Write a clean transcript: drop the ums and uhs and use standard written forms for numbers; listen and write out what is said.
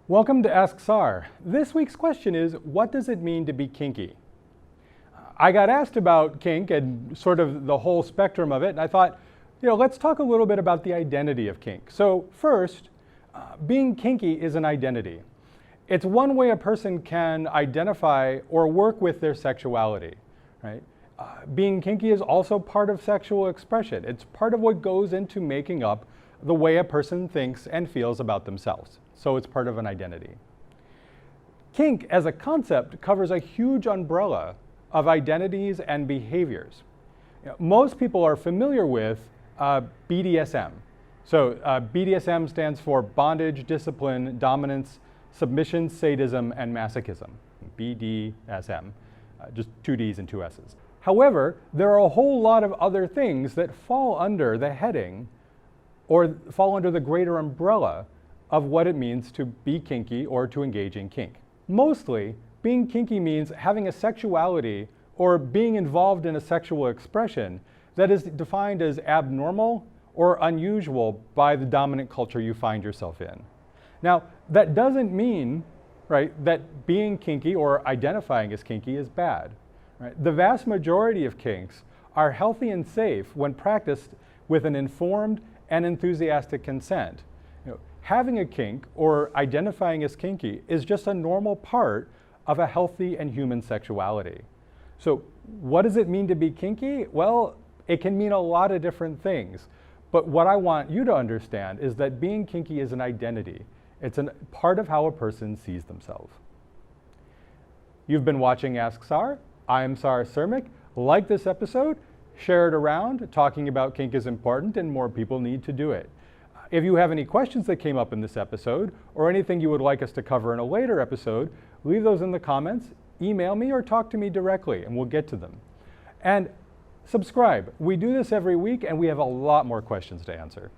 Welcome to Ask SAR. This week's question is, what does it mean to be kinky? I got asked about kink and sort of the whole spectrum of it, and I thought, let's talk a little bit about the identity of kink. So first, being kinky is an identity. It's one way a person can identify or work with their sexuality, right? Being kinky is also part of sexual expression. It's part of what goes into making up the way a person thinks and feels about themselves. So it's part of an identity. Kink as a concept covers a huge umbrella of identities and behaviors. Most people are familiar with BDSM. So BDSM stands for bondage, discipline, dominance, submission, sadism, and masochism. BDSM, just two Ds and two S's. However, there are a whole lot of other things that fall under the heading or fall under the greater umbrella of what it means to be kinky or to engage in kink. Mostly, being kinky means having a sexuality or being involved in a sexual expression that is defined as abnormal or unusual by the dominant culture you find yourself in. Now, that doesn't mean, right, that being kinky or identifying as kinky is bad. Right? The vast majority of kinks are healthy and safe when practiced with an informed and enthusiastic consent. Having a kink or identifying as kinky is just a normal part of a healthy and human sexuality. So what does it mean to be kinky? Well, it can mean a lot of different things. But what I want you to understand is that being kinky is an identity. It's a part of how a person sees themselves. You've been watching Ask SAR. I'm Sar Surmic. Like this episode, share it around. Talking about kink is important and more people need to do it. If you have any questions that came up in this episode or anything you would like us to cover in a later episode, leave those in the comments, email me, or talk to me directly and we'll get to them. And subscribe. We do this every week and we have a lot more questions to answer.